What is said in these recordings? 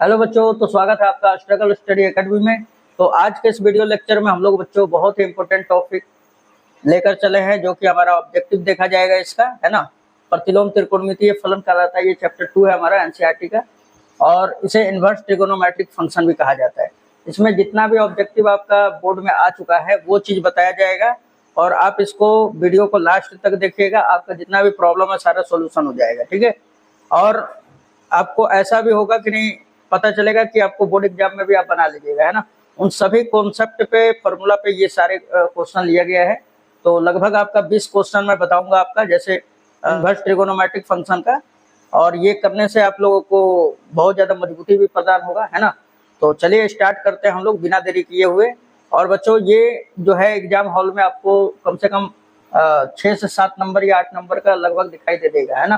Hello बच्चों, तो स्वागत है आपका स्ट्रगल स्टडी एकेडमी में। तो आज के इस वीडियो लेक्चर में हम लोग बच्चों बहुत ही इंपॉर्टेंट टॉपिक लेकर चले हैं, जो कि हमारा ऑब्जेक्टिव देखा जाएगा इसका, है ना। प्रतिलोम त्रिकोणमितीय फलन कहलाता है, ये चैप्टर 2 है हमारा एनसीईआरटी का, और इसे इन्वर्स ट्रिगोनोमेट्रिक फंक्शन भी कहा जाता है। इसमें जितना भी ऑब्जेक्टिव आपका बोर्ड में आ चुका है वो चीज बताया जाएगा, और आप इसको वीडियो को लास्ट तक देखिएगा, आपका जितना भी प्रॉब्लम है सारा सोल्यूशन हो जाएगा, ठीक है। और आपको ऐसा भी होगा कि नहीं, पता चलेगा कि आपको बोर्ड एग्जाम में भी आप बना लीजिएगा, है ना। उन सभी कॉन्सेप्ट पे, फॉर्मूला पे ये सारे क्वेश्चन लिया गया है। तो लगभग आपका 20 क्वेश्चन मैं बताऊंगा आपका, जैसे इन्वर्स ट्रिगोनोमेट्रिक फंक्शन का, और ये करने से आप लोगों को बहुत ज्यादा मजबूती भी प्रदान होगा, है ना। तो चलिए स्टार्ट करते हैं हम लोग बिना देरी किए हुए। और बच्चों, ये जो है एग्जाम हॉल में आपको कम से कम 6 से 7 नंबर या 8 नंबर का लगभग दिखाई दे देगा, है ना,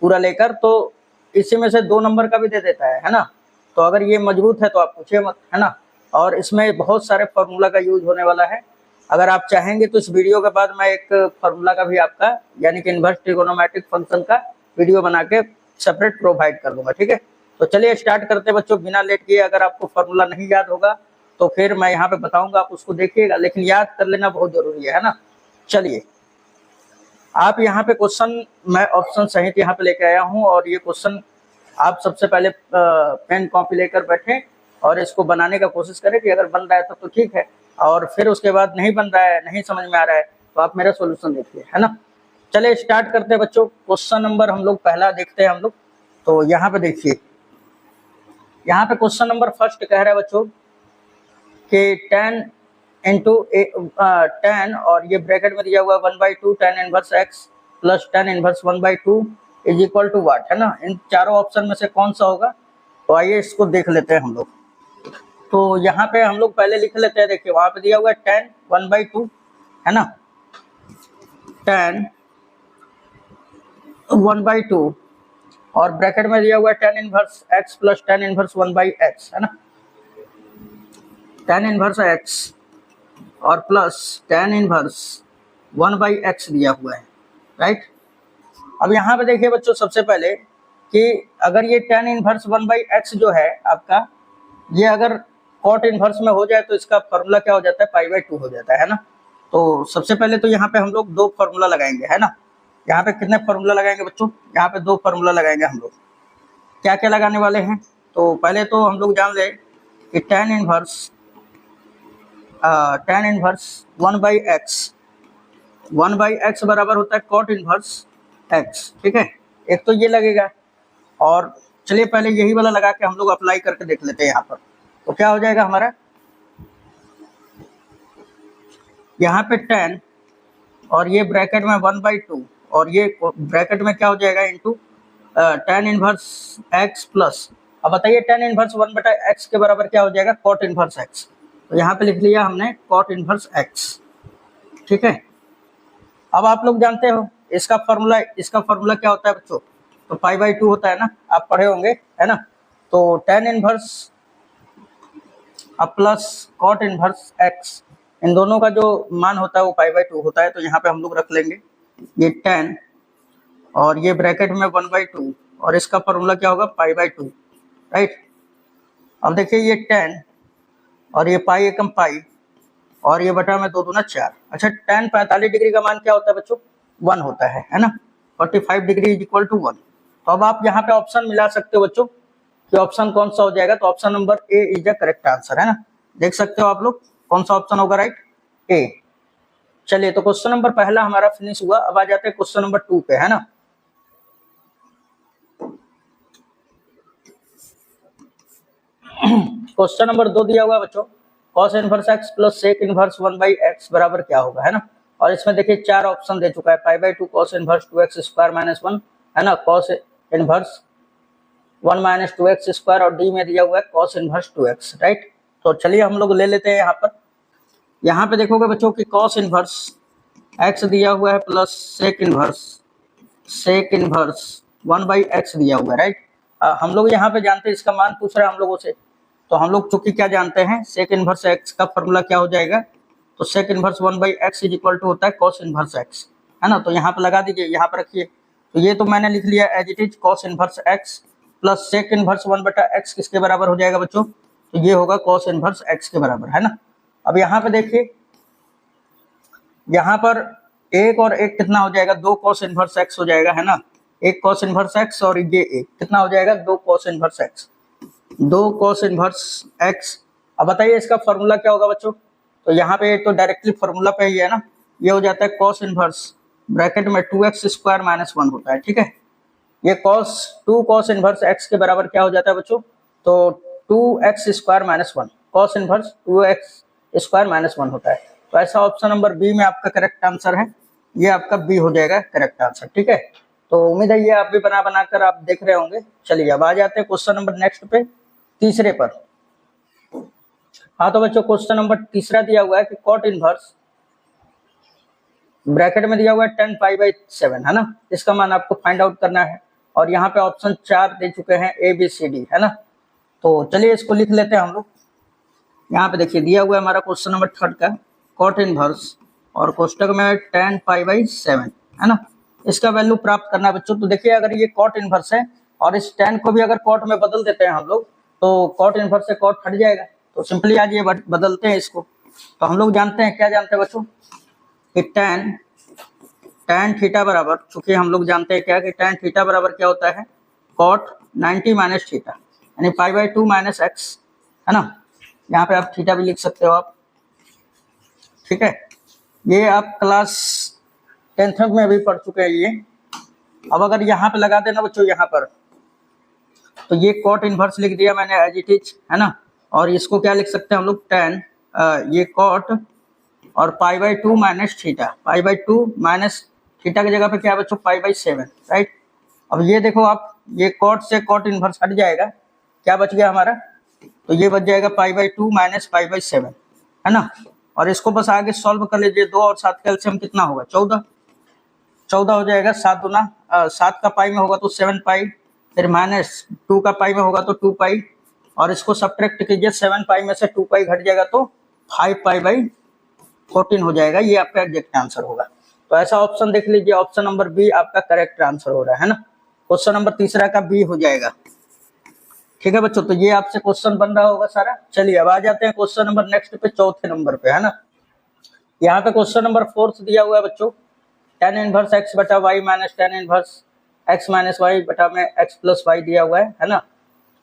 पूरा लेकर। तो इसी में से 2 नंबर का भी दे देता है ना। तो अगर ये मजबूत है तो आप पूछिए मत, है ना। और इसमें बहुत सारे फार्मूला का यूज होने वाला है। अगर आप चाहेंगे तो इस वीडियो के बाद मैं एक फार्मूला का भी आपका, यानी कि इन्वर्स ट्रिगोनोमेट्रिक फंक्शन का वीडियो बना के सेपरेट प्रोवाइड कर दूंगा, ठीक है। तो चलिए स्टार्ट करते हैं बच्चों बिना लेट किए। अगर आपको फार्मूला नहीं याद होगा तो फिर मैं यहाँ पे बताऊंगा, आप उसको देखिएगा, लेकिन याद कर लेना बहुत जरूरी है ना। चलिए, आप यहाँ पे क्वेश्चन, मैं ऑप्शन सहित यहाँ पे लेके आया हूँ, और ये क्वेश्चन आप सबसे पहले पेन कॉपी लेकर बैठे और इसको बनाने का कोशिश करें कि अगर बन रहा है तब तो ठीक है, और फिर उसके बाद नहीं बन रहा है, नहीं समझ में आ रहा है, तो आप मेरा सॉल्यूशन देखिए, है ना। चलिए स्टार्ट करते हैं बच्चों। क्वेश्चन नंबर हम लोग पहला देखते हैं हम लोग। तो यहाँ पे देखिए, यहाँ पे क्वेश्चन नंबर फर्स्ट कह रहा है बच्चों कि 10 इंटू 10, और ये ब्रैकेट में दिया हुआ 1/2 tan inverse x plus tan inverse 1/2 is equal to what, है ना। इन चारों ऑप्शन में से कौन सा होगा, तो आइए इसको देख लेते हैं हम लोग। तो यहाँ पे हम लोग पहले लिख लेते हैं। देखिए वहां पे दिया हुआ है tan 1/2, है ना, tan 1/2, और ब्रैकेट में दिया हुआ है tan inverse x plus tan inverse 1/x, है ना। tan इनवर्स x और प्लस tan इनवर्स 1/x दिया हुआ है, राइट। अब यहाँ पे देखिए बच्चों, सबसे पहले कि अगर ये tan इनवर्स 1/x जो है आपका, ये अगर cot इनवर्स में हो जाए तो इसका फॉर्मूला क्या हो जाता है, π/2 हो जाता है ना। तो सबसे पहले तो यहाँ पे हम लोग 2 फॉर्मूला लगाएंगे, है ना। यहाँ पे कितने फॉर्मूला लगाएंगे बच्चों, यहाँ पे 2 फॉर्मूला लगाएंगे हम लोग। क्या क्या लगाने वाले हैं, तो पहले तो हम लोग जान ले कि tan इनवर्स 1/x बराबर होता है cot इनवर्स x, ठीक है। एक तो ये लगेगा, और चलिए पहले यही वाला लगा के हम लोग अप्लाई करके देख लेते हैं यहाँ पर। तो क्या हो जाएगा हमारा, यहाँ पे 10 और ये ब्रैकेट में 1/2, और ये ब्रैकेट में क्या हो जाएगा into tan inverse x plus, अब बताइए tan इनवर्स 1/x के बराबर क्या हो जाएगा, cot इनवर्स x। तो यहाँ पे लिख लिया हमने cot इनवर्स x, ठीक है। अब आप लोग जानते हो इसका फॉर्मूला क्या होता है बच्चों, तो π/2 होता है ना, आप पढ़े होंगे, है ना। तो tan इनवर्स अब प्लस cot इनवर्स x, इन दोनों का जो मान होता है वो π/2 होता है। तो यहाँ पे हम लोग रख लेंगे ये 10 और ये ब्रैकेट में 1/2, और इसका फॉर्मूला क्या होगा, π/2, राइट। अब देखिए ये 10 और ये पाई एकम पाई, और ये बटा में 2 दूना 4। अच्छा, tan 45 डिग्री का मान क्या होता है बच्चों, 1 होता है ना। 45 डिग्री इज इक्वल टू 1। तो अब आप यहाँ पे ऑप्शन मिला सकते हो बच्चों कि ऑप्शन कौन सा हो जाएगा, तो option number A is the correct answer, है ना। देख सकते हो आप लोग कौन सा ऑप्शन होगा, राइट, ए। चलिए, तो क्वेश्चन नंबर पहला हमारा फिनिश हुआ। अब आ जाते हैं क्वेश्चन नंबर 2 पे, है ना। क्वेश्चन नंबर 2 दिया हुआ बच्चों, cos inverse x plus sec inverse 1/x बराबर क्या होगा, है ना। और इसमें देखिए 4 ऑप्शन दे चुका है, π/2 cos inverse 2x square minus 1, है ना, cos inverse 1 minus 2x square, और डी में दिया हुआ है cos इनवर्स 2x, राइट। तो चलिए हम लोग ले लेते हैं यहाँ पर। यहाँ पे देखोगे बच्चों कि cos इनवर्स x दिया हुआ है प्लस sec इनवर्स 1/x दिया हुआ है, राइट। हम लोग यहाँ पे जानते हैं, इसका मान पूछ रहा है हम लोगों से, तो हम लोग चूंकि क्या जानते हैं, sec इनवर्स x का फॉर्मूला क्या हो जाएगा, तो sec inverse 1/x is equal to होता है cos इनवर्स x, है ना। तो यहाँ पे लगा दीजिए, यहाँ पे रखिए। तो ये तो मैंने लिख लिया as it is cos inverse x plus sec inverse 1/x किसके बराबर हो जाएगा बच्चों? तो ये होगा cos इनवर्स x के बराबर, है ना। अब यहाँ पे देखिए, यहाँ पर एक और एक कितना हो जाएगा? 2 cos इनवर्स x हो जाएगा, है ना। एक cos इनवर्स x और ये एक कितना हो जाएगा? 2 cos inverse x, 2 cos inverse x। अब बताइए इसका फॉर्मूला क्या होगा बच्चों? तो यहाँ पे तो डायरेक्टली फॉर्मूला पे ही है ना, ये हो जाता है cos इनवर्स ब्रैकेट में 2x स्क्वायर माइनस 1 होता है, ठीक है। ये टू cos इनवर्स x के बराबर क्या हो जाता है बच्चों? तो 2x square minus 1, cos inverse 2x square minus 1 होता है। तो ऐसा ऑप्शन नंबर बी में आपका करेक्ट आंसर है, ये आपका बी हो जाएगा करेक्ट आंसर, ठीक है। तो उम्मीद है ये आप भी बना बनाकर आप देख रहे होंगे। चलिए अब आ जाते हैं क्वेश्चन नंबर नेक्स्ट पे, तीसरे पर। हाँ तो बच्चों क्वेश्चन नंबर तीसरा दिया हुआ है कि कॉट इनवर्स ब्रैकेट में दिया हुआ है 10π/7, है ना। इसका मान आपको फाइंड आउट करना है और यहाँ पे ऑप्शन 4 दे चुके हैं ABCD, है ना। तो चलिए इसको लिख लेते हैं हम लोग। यहाँ पे देखिए दिया हुआ है हमारा क्वेश्चन नंबर 3 का कॉट इनवर्स और कोष्टक में 10π/7, है ना। इसका वैल्यू प्राप्त करना है बच्चों। तो देखिए अगर ये कॉट इनवर्स है और इस 10 को भी अगर कॉट में बदल देते हैं हम लोग, तो कॉट इनवर्स से कॉट हट जाएगा। तो सिंपली आज ये बदलते हैं इसको। तो हम लोग जानते हैं, क्या जानते हैं बच्चों, कि tan थीटा बराबर, चूंकि हम लोग जानते हैं क्या कि tan थीटा बराबर क्या होता है? cot 90 माइनस थीटा, यानी π/2 माइनस x, है ना। यहाँ पे आप थीटा भी लिख सकते हो आप, ठीक है। ये आप क्लास 10th में भी पढ़ चुके हैं ये। अब अगर यहाँ पे लगा देना बच्चों, यहाँ पर तो ये cot इनवर्स लिख दिया मैंने एज इट इज, है ना। और इसको क्या लिख सकते हैं हम लोग? tan ये cot और π/2 माइनस थीटा, π/2 माइनस थीटा की जगह पे क्या है बच्चों? π/7, राइट। अब ये देखो आप, ये cot से cot इनवर्स हट जाएगा, क्या बच गया हमारा? तो ये बच जाएगा π/2 माइनस π/7, है ना। और इसको बस आगे सॉल्व कर लीजिए। 2 और 7 का एलसीएम कितना होगा? 14 हो जाएगा। 7 दूना 7 का पाई में होगा तो 7π, फिर माइनस 2 का पाई में होगा तो 2π, और इसको सब्ट्रैक्ट कीजिए, 7π में से 2π घट जाएगा तो 5π/14 हो जाएगा। ये आपका एग्जैक्ट आंसर होगा। तो ऐसा ऑप्शन देख लीजिए, ऑप्शन नंबर बी आपका करेक्ट आंसर हो रहा है ना। क्वेश्चन नंबर तीसरा का बी हो जाएगा, ठीक है बच्चों। तो ये आपसे क्वेश्चन बन रहा होगा सारा। चलिए अब आ जाते हैं क्वेश्चन नंबर नेक्स्ट पे, चौथे नंबर पे, है ना। यहाँ पे क्वेश्चन नंबर 4 दिया हुआ है बच्चों, tan inverse x/y minus tan inverse x minus y बटा में x प्लस वाई दिया हुआ है ना।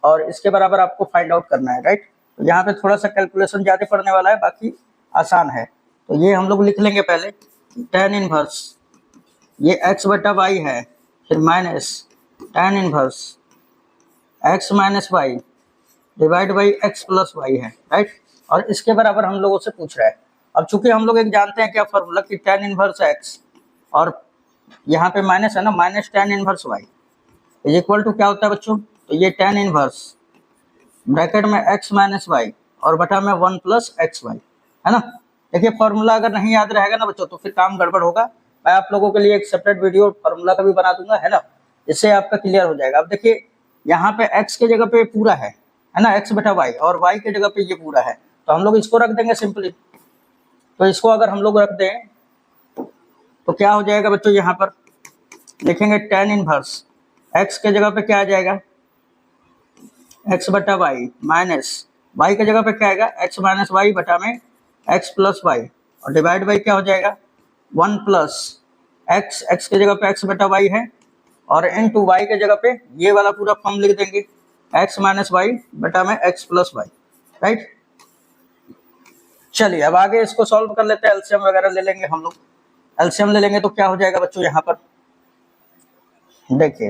और इसके बराबर आपको फाइंड आउट करना है, राइट। तो यहाँ पे थोड़ा सा कैलकुलेशन ज्यादा पड़ने वाला है, बाकी आसान है। तो ये हम लोग लिख लेंगे पहले, tan इनवर्स ये x/y है, फिर minus tan inverse x minus y divide by x plus y है, राइट। और इसके बराबर हम लोगों से पूछ रहा है। अब चूंकि हम लोग एक जानते हैं क्या फॉर्मूला, कि tan इनवर्स x और यहाँ पे माइनस है ना, minus tan inverse y is equal to क्या होता है बच्चों? तो ये tan इनवर्स ब्रैकेट में x माइनस वाई और बटा में 1 प्लस एक्स वाई, है ना। देखिए फॉर्मूला अगर नहीं याद रहेगा ना बच्चों तो फिर काम गड़बड़ होगा। मैं आप लोगों के लिए एक सेपरेट वीडियो फॉर्मूला का भी बना दूंगा, है ना, इससे आपका क्लियर हो जाएगा। अब देखिए यहाँ पे x के जगह पे पूरा है ना, x/y, और y के जगह पे ये पूरा है, तो हम लोग इसको रख देंगे सिंपली। तो इसको अगर हम लोग रख दें तो क्या हो जाएगा बच्चों? यहाँ पर देखेंगे tan इनवर्स x के जगह पे क्या आ जाएगा? x/y माइनस y के जगह पे क्या आएगा? x माइनस वाई बटा में x प्लस वाई, और डिवाइड बाई क्या हो जाएगा? 1 प्लस x के जगह पे x/y है, और इनटू y के जगह पे ये वाला पूरा फॉर्म लिख देंगे, x माइनस वाई बटा में x प्लस वाई, राइट। चलिए अब आगे इसको सॉल्व कर लेते हैं। एलसीएम वगैरह ले लेंगे हम लोग। एलसीएम ले लेंगे तो क्या हो जाएगा बच्चों? यहाँ पर देखिए,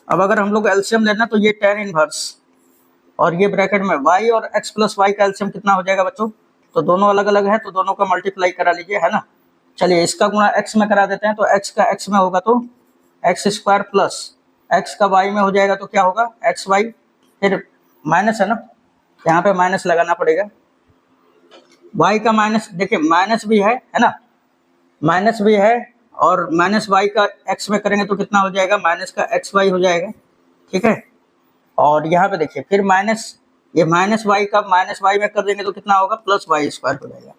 अब अगर हम लोग एलसीएम लेना तो ये tan इनवर्स और ये ब्रैकेट में y और x प्लस वाई का एलसीएम कितना हो जाएगा बच्चों? तो दोनों अलग अलग है तो दोनों का मल्टीप्लाई करा लीजिए, है ना। चलिए इसका गुणा x में करा देते हैं, तो x का x में होगा तो x स्क्वायर प्लस x का y में हो जाएगा तो क्या होगा? xy, फिर माइनस है ना, यहाँ पे माइनस लगाना पड़ेगा। y का माइनस, देखिए माइनस भी है ना, माइनस भी है, और माइनस वाई का x में करेंगे तो कितना हो जाएगा? माइनस का xy हो जाएगा, ठीक है। और यहाँ पे देखिए फिर माइनस, ये माइनस वाई का माइनस वाई में कर देंगे तो कितना होगा? प्लस वाई स्क्वायर हो जाएगा।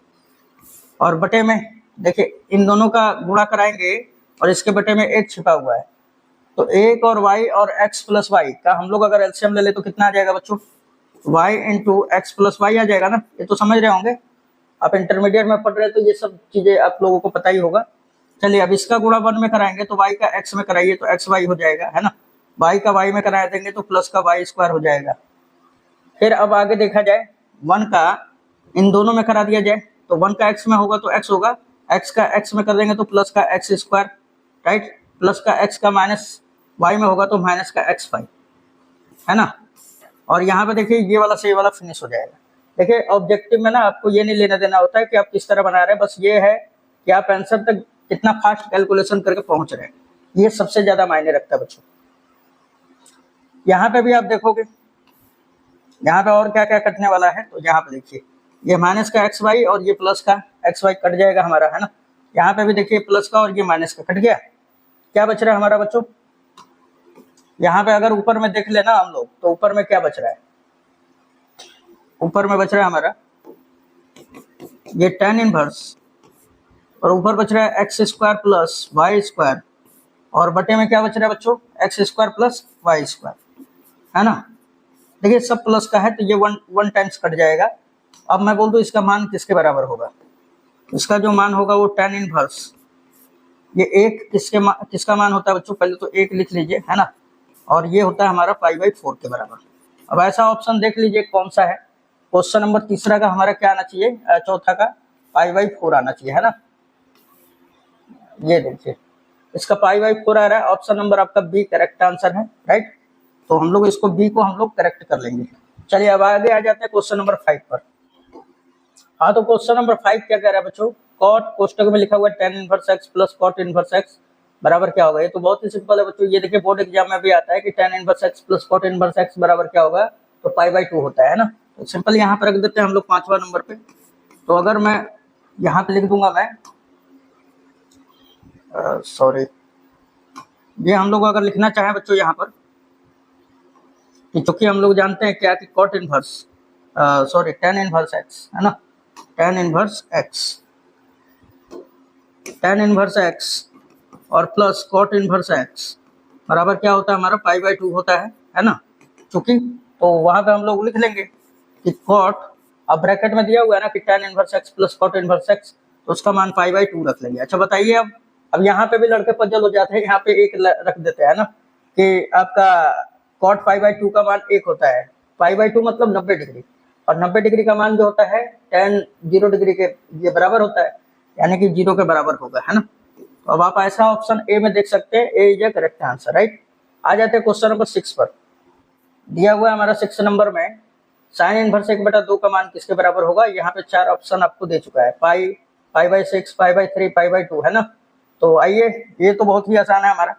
और बटे में देखिए इन दोनों का गुणा कराएंगे और इसके बटे में 1 छिपा हुआ है, तो एक और y और x प्लस वाई का हम लोग अगर एलसीएम ले ले तो कितना आ जाएगा बच्चों, y into x plus y आ जाएगा ना। ये तो समझ रहे होंगे, आप इंटरमीडिएट में पढ़ रहे हैं तो ये सब चीजें आप लोगों को पता ही होगा। चलिए अब इसका गुणा 1 में कराएंगे तो y का x में कराइए तो एक्स वाई हो जाएगा, है ना। y का y में करा देंगे तो प्लस का वाई स्क्वायर हो जाएगा। फिर अब आगे देखा जाए 1 का इन दोनों में करा दिया जाए तो 1 का x में होगा तो x होगा, x का x में कर देंगे तो प्लस का एक्स स्क्वायर, राइट। प्लस का x का माइनस y में होगा तो माइनस का एक्स वाई, है ना। और यहाँ पे देखिए ये वाला से ये वाला फिनिश हो जाएगा। देखिए ऑब्जेक्टिव में ना आपको ये नहीं लेना देना होता है कि आप किस तरह बना रहे हैं, बस ये है कि आप आंसर तक कितना फास्ट कैलकुलेशन करके पहुंच रहे हैं, ये सबसे ज्यादा मायने रखता है बच्चों। यहाँ पे भी आप देखोगे यहाँ पे और क्या क्या कटने वाला है, तो यहाँ पे देखिए ये माइनस का एक्स वाई और ये प्लस का एक्स वाई कट जाएगा हमारा, है ना। यहाँ पे भी देखिए प्लस का और ये माइनस का कट गया, क्या बच रहा है हमारा बच्चों। यहाँ पे अगर ऊपर में देख लेना हम लोग तो ऊपर में क्या बच रहा है, ऊपर में बच रहा है हमारा ये tan इनवर्स और ऊपर बच रहा है x square plus y square और बटे में क्या बच रहा है बच्चों, x square plus y square, है ना। देखिए सब प्लस का है तो ये वन टाइम्स कट जाएगा। अब मैं बोल दूं इसका मान किसके बराबर होगा, इसका जो मान होगा वो tan इनवर्स ये एक किसका मान होता है बच्चों, पहले तो एक लिख लीजिए, है ना। और ये होता है हमारा π/4 के बराबर। अब ऐसा ऑप्शन देख लीजिए कौन सा है, क्वेश्चन नंबर तीसरा का हमारा क्या आना चाहिए, चौथा का π/4 आना चाहिए, है ना। ये देखिए इसका π/4 आ रहा है, ऑप्शन नंबर आपका बी करेक्ट आंसर है, राइट। तो हम लोग इसको बी को हम लोग करेक्ट कर लेंगे। चलिए अब आगे आ जाते हैं क्वेश्चन नंबर 5 पर। हाँ तो क्वेश्चन नंबर 5 क्या कह रहा है बच्चों, कॉट कोष्टक में लिखा हुआ है tan inverse x plus cot inverse x बराबर क्या होगा। ये तो बहुत ही सिंपल है बच्चों, ये देखिए बोर्ड एग्जाम में भी आता है कि tan inverse x plus cot inverse x बराबर क्या होगा, तो π/2 होता है ना। तो सिंपल यहाँ पर रख देते हैं हम लोग 5वां नंबर पे। तो अगर मैं यहाँ पे लिख दूंगा मैं सॉरी ये हम लोग अगर लिखना चाहें बच्चों यहाँ पर कि चूंकि हम लोग जानते हैं क्या कि cot inverse sorry tan inverse x, है ना, tan इनवर्स x और प्लस कॉट इनवर्स x बराबर क्या होता है हमारा π/2 होता है ना। चूंकि तो वहां पे हम लोग लिख लेंगे कि कॉट, अब ब्रैकेट में दिया हुआ है ना कि tan inverse x plus cot inverse x, तो उसका मान π/2 रख लेंगे। अच्छा बताइए अब यहाँ पे भी लड़के पजल हो जाते हैं, यहाँ पे एक रख देते हैं ना कि आपका कॉट π/2 का मान 1 होता है, π/2 मतलब 90 डिग्री, और 90 डिग्री का मान जो होता है tan 0 डिग्री के ये बराबर होता है, यानी कि 0 के बराबर होगा, है ना। तो अब आप ऐसा ऑप्शन ए में देख सकते हैं, A is A correct answer, right. आ जाते हैं क्वेश्चन नंबर 6 पर। दिया हुआ है हमारा 6 नंबर में साइन इनवर्स 1/2 का मान किसके बराबर होगा। यहाँ पे 4 ऑप्शन आपको दे चुका है, π/6, π/3, π/2, है ना। तो आइए ये तो बहुत ही आसान है हमारा।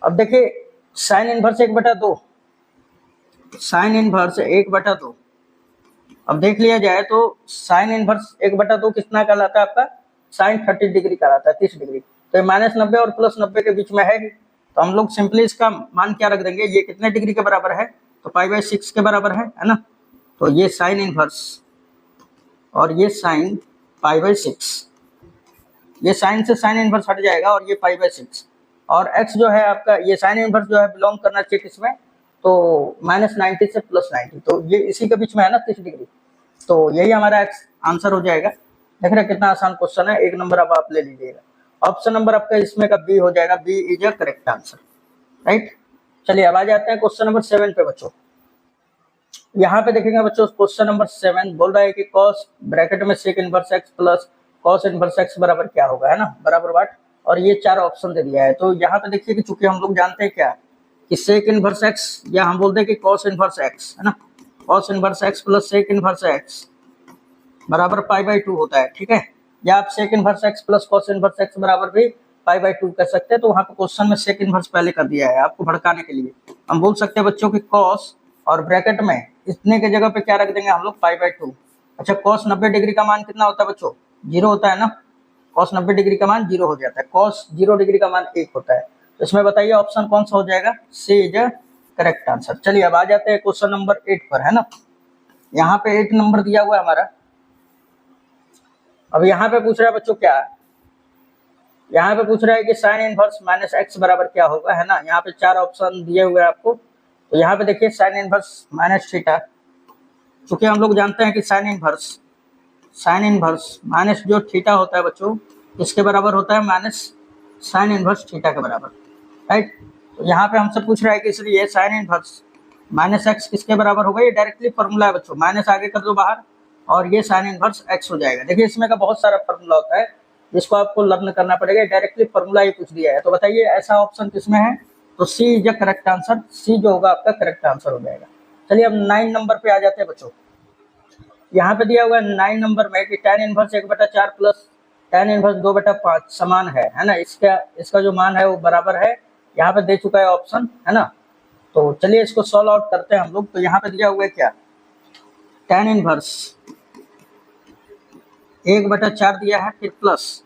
अब देखिए साइन इनवर्स 1/2, साइन इनवर्स 1/2 अब देख लिया जाए तो साइन इनवर्स 1/2 कितना कहलाता है आपका, साइन 30 डिग्री कहलाता है, 30 डिग्री। तो ये -90 और +90 के बीच में है ही, तो हम लोग सिंपली इसका मान क्या रख देंगे, ये कितने डिग्री के बराबर है, तो π/6 के बराबर है ना। तो ये साइन इनवर्स और ये साइन π/6, ये साइन से साइन इनवर्स हट जाएगा और ये π/6, और x जो है आपका ये साइन इनवर्स जो है बिलोंग करना चाहिए किसमें, तो -90 से +90, तो ये इसी के बीच में है ना 30 डिग्री। तो यही हमारा एक्स आंसर हो जाएगा। देख रहे कितना आसान क्वेश्चन है, 1 नंबर अब आप ले लीजिएगा। ऑप्शन नंबर आपका इसमें का बी हो जाएगा, B is a correct answer, right. चलिए अब आ जाते हैं क्वेश्चन नंबर 7 पे बच्चों। यहाँ पे देखेंगे बच्चों क्वेश्चन नंबर 7 बोल रहा है कि cos ब्रैकेट में sec inverse x plus cos inverse x बराबर क्या होगा, है ना, बराबर वाट, और ये 4 ऑप्शन दे दिया है। तो यहाँ पे देखिए कि चूंकि हम लोग जानते हैं क्या कि sec इनवर्स x या हम बोलते हैं कि cos इनवर्स x, है ना, cos inverse x plus sec inverse x बराबर π/2 होता है, ठीक है। या आप sec inverse x plus cos inverse x बराबर भी π/2 कर सकते हैं। तो वहाँ पे क्वेश्चन में sec इनवर्स पहले कर दिया है आपको भड़काने के लिए। हम बोल सकते हैं बच्चों की cos और ब्रैकेट में इतने के जगह पे क्या रख देंगे हम लोग π/2। अच्छा cos 90 डिग्री का मान कितना होता है बच्चों, 0 होता है ना, cos 90 डिग्री का मान 0 हो जाता है, cos 0 डिग्री का मान 1 होता है। तो इसमें बताइए ऑप्शन कौन सा हो जाएगा, सी इज अ करेक्ट आंसर। चलिए अब आ जाते हैं क्वेश्चन नंबर 8 पर, है ना। यहाँ पे 8 नंबर दिया हुआ है हमारा। अब यहाँ पे पूछ रहा है बच्चों क्या, यहाँ पे पूछ रहा है कि साइन इनवर्स माइनस एक्स बराबर क्या होगा, है ना। यहाँ पे 4 ऑप्शन दिए हुए हैं आपको। तो यहाँ पे देखिए साइन इनवर्स माइनस थीटा, चूंकि हम लोग जानते हैं कि साइन इनवर्स माइनस जो थीटा होता है बच्चों, किसके बराबर होता है, माइनस साइन इनवर्स थीटा के बराबर, राइट। तो यहाँ पे हमसे पूछ रहा है कि इसलिए साइन इनवर्स माइनस एक्स किसके बराबर होगा, ये डायरेक्टली फॉर्मूला है बच्चों, माइनस आगे कर दो बाहर और ये साइन इनवर्स एक्स हो जाएगा। देखिए इसमें का बहुत सारा फॉर्मूला होता है जिसको आपको लर्न करना पड़ेगा, डायरेक्टली फॉर्मूला ही पूछ दिया है। तो बताइए ऐसा ऑप्शन किसमें है, तो सी इज द करेक्ट आंसर, सी जो होगा आपका करेक्ट आंसर हो जाएगा। चलिए अब 9 नंबर पे आ जाते हैं बच्चों। यहाँ पे दिया हुआ है 9 नंबर में कि tan inverse 1/4 plus tan inverse 2/5 समान है ना। इसका जो मान है वो बराबर है, यहाँ पे दे चुका है ऑप्शन, है ना। तो चलिए इसको सॉल्व आउट करते हैं हम लोग। तो यहाँ पे दिया हुआ है क्या, tan इनवर्स 1/4 दिया है, फिर प्लस